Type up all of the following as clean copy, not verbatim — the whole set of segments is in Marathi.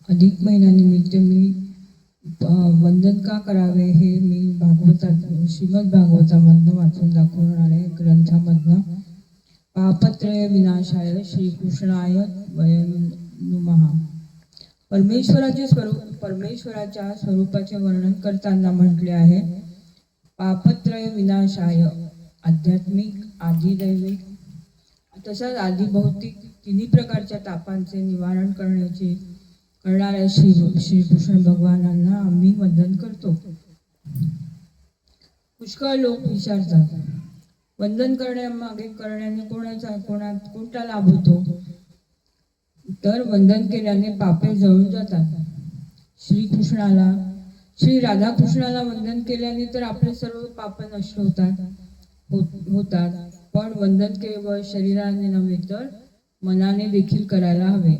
अधिक महिन्यानिमित्त मी वंदन का करावे हे मी श्रीमद भागवतामधनं वाचून दाखवणार आहे. ग्रंथामधनं पापत्रय विनाशाय श्रीकृष्णाय वयं नुमः. परमेश्वराच्या स्वरूपाचे वर्णन करताना म्हटले आहे, पापत्रय विनाशाय, आध्यात्मिक, आदिदैविक तसंच आदिभौतिक तिन्ही प्रकारच्या तापांचे निवारण करणाऱ्या श्रीकृष्ण भगवानांना आम्ही वंदन करतो. पुष्कळ लोक विचारतात, वंदन करण्याने कोणता लाभ होतो? तर वंदन केल्याने पापे जळून जातात. श्री राधाकृष्णाला वंदन केल्याने तर आपले सर्व पाप नष्ट होतात. पण वंदन केवळ शरीराने नव्हे तर मनाने देखील करायला हवे.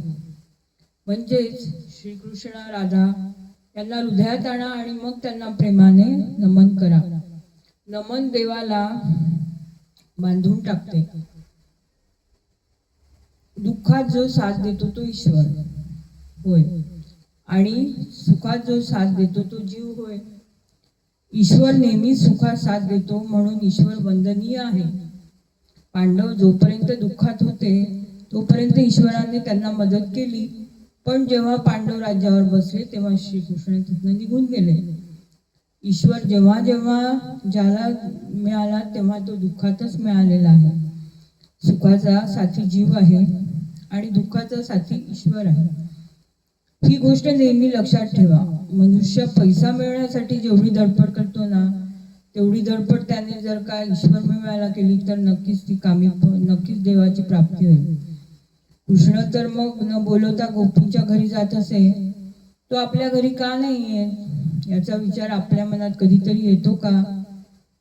म्हणजेच श्रीकृष्ण राधा यांना हृदयात आणा आणि मग त्यांना प्रेमाने नमन करा. नमन देवाला बांधून टाकते. दुःखात जो साथ देतो तो ईश्वर होय आणि सुखात जो साथ देतो तो जीव होय. ईश्वर नेहमी सुखात साथ देतो म्हणून ईश्वर वंदनीय आहे. पांडव जोपर्यंत दुःखात होते तोपर्यंत ईश्वराने त्यांना मदत केली, पण जेव्हा पांडव राज्यावर बसले तेव्हा श्रीकृष्ण तिथनं निघून गेले. ईश्वर जेव्हा ज्याला मिळाला तेव्हा तो दुःखातच मिळालेला आहे. सुखाचा साथी जीव आहे आणि दुःखाचा साथी ईश्वर आहे. ही गोष्ट नेहमी लक्षात ठेवा. मनुष्य पैसा मिळवण्यासाठी जेवढी धडपड करतो ना, तेवढी धडपड त्याने जर का ईश्वर मिळवायला केली तर नक्कीच देवाची प्राप्ती होईल. कृष्ण तर मग न बोलवता गोपींच्या घरी जात असे, तो आपल्या घरी का नाही येत याचा विचार आपल्या मनात कधीतरी येतो का?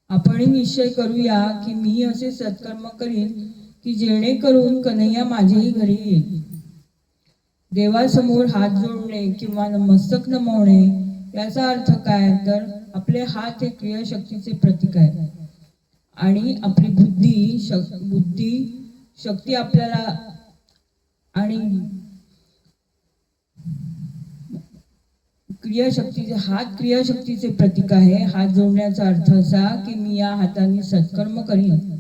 आपणही निश्चय करूया की मी असे सत्कर्म करीन की जेणेकरून कन्हैया माझ्याही घरी येईल. देवासमोर हात जोडणे किंवा मस्तक नमवणे याचा अर्थ काय? तर आपले हात हे क्रियाशक्तीचे प्रतीक आहे आणि आपली बुद्धी शक्ती आपल्याला आणि क्रियाशक्तीचे प्रतीक आहे. हात जोडण्याचा अर्थ असा की मी या हाताने सत्कर्म करीन.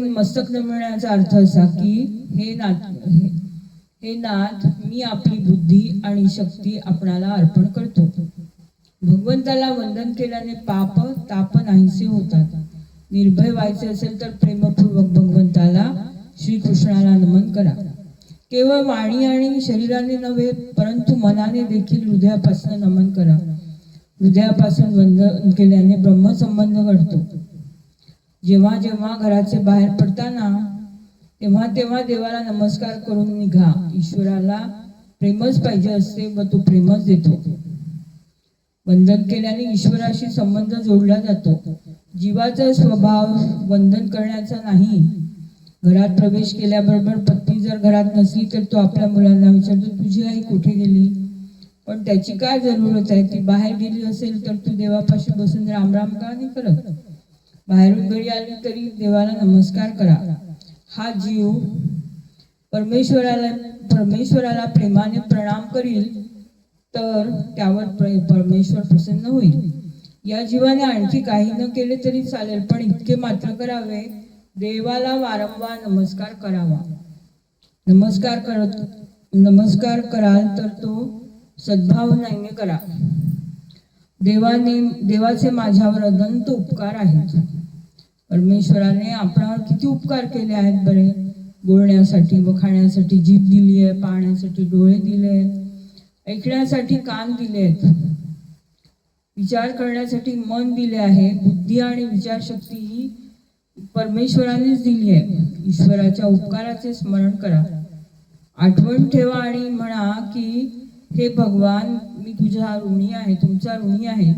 मस्तक नमवण्याचा अर्थ असा की हे नाथ मी आपली बुद्धी आणि शक्ती आपणाला अर्पण करतो. भगवंताला वंदन केल्याने पाप ताप नाहीसे होतात. निर्भय व्हायचे असेल तर प्रेमपूर्वक भगवंताला श्रीकृष्णाला नमन करा. केवळ वाणी आणि शरीराने नव्हे परंतु मनाने देखील हृदयापासून नमन करा. हृदयापासून वंदन केल्याने ब्रह्मसंबंध घडतो. जेव्हा घराचे बाहेर पडताना तेव्हा देवाला नमस्कार करून निघा. ईश्वराला प्रेमच पाहिजे असते व तो प्रेमच देतो. वंदन केल्याने ईश्वराशी संबंध जोडला जातो. जीवाचा स्वभाव वंदन करण्याचा नाही. घरात प्रवेश केल्याबरोबर पत्नी जर घरात नसली तर तो आपल्या मुलांना विचारतो, तुझी आई कुठे गेली? पण त्याची काय जरूरत आहे? ती बाहेर गेली असेल तर तू देवापाशी बसून रामराम का नाही करत? बाहेरून घरी आली तरी देवाला नमस्कार करा. हा जीव परमेश्वराला प्रेमाने प्रणाम करील तर त्यावर परमेश्वर प्रसन्न होईल. या जीवाने आणखी काही न केले तरी चालेल, पण इतके मात्र करावे, देवाला वारंवार नमस्कार करावा. नमस्कार कराल तर तो सद्भावनेने करा. देवाचे माझ्यावर अनंत उपकार आहेत. परमेश्वराने आपणावर किती उपकार केले आहेत बरे. बोलण्यासाठी व खाण्यासाठी जीभ दिली आहे, पाहण्यासाठी डोळे दिले आहेत, ऐकण्यासाठी कान दिले आहेत, विचार करण्यासाठी मन दिले आहे. बुद्धी आणि विचारशक्ती ही परमेश्वरानेच दिली आहे. ईश्वराच्या उपकाराचे स्मरण करा. आठवण ठेवा आणि म्हणा की हे भगवान, मी तुमचा ऋणी आहे.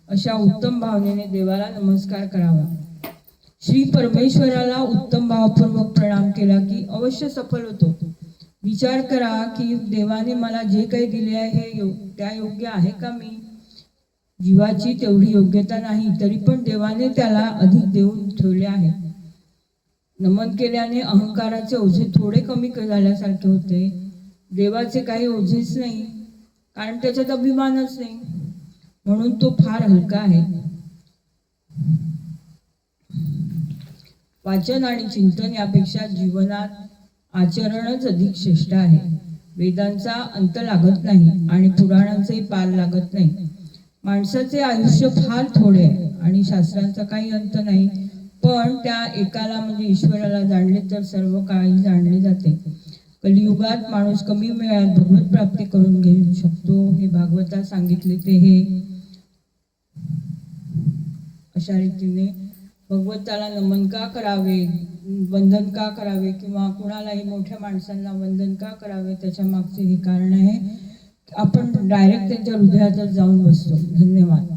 अशा उत्तम भावनेने देवाला नमस्कार करावा. श्री परमेश्वराला उत्तम भावपूर्वक प्रणाम केला की अवश्य सफल होतो. विचार करा की देवाने मला जे काही दिले आहे हे त्या योग्य आहे का? मी जीवाची तेवढी योग्यता नाही, तरी पण देवाने त्याला अधिक देऊन ठेवले आहे. नमन केल्याने अहंकाराचे ओझे थोडे कमी झाल्यासारखे होते. देवाचे काही ओझेच नाही, कारण त्याच्यात अभिमानच नाही, म्हणून तो फार हलका आहे. वाचन आणि चिंतन यापेक्षा जीवनात आचरणच अधिक श्रेष्ठ आहे. वेदांचा अंत लागत नाही आणि पुराणांचेही पार लागत नाही. माणसाचे आयुष्य फार थोडे आहे आणि शास्त्रांचा काही अंत नाही, पण त्या एकाला म्हणजे ईश्वराला जाणले तर सर्व काही जाणले जाते. कलियुगात माणूस कमी वेळात भगवत प्राप्ती करून घेऊ शकतो. हे भागवतात सांगितले ते हे अशा रीतीने भगवंताला नमन का करावे, वंदन का करावे, किंवा कुणालाही मोठ्या माणसांना वंदन का करावे, त्याच्या मागचे हे कारण आहे. आपण डायरेक्ट त्यांच्या हृदयातच जाऊन बसतो. धन्यवाद.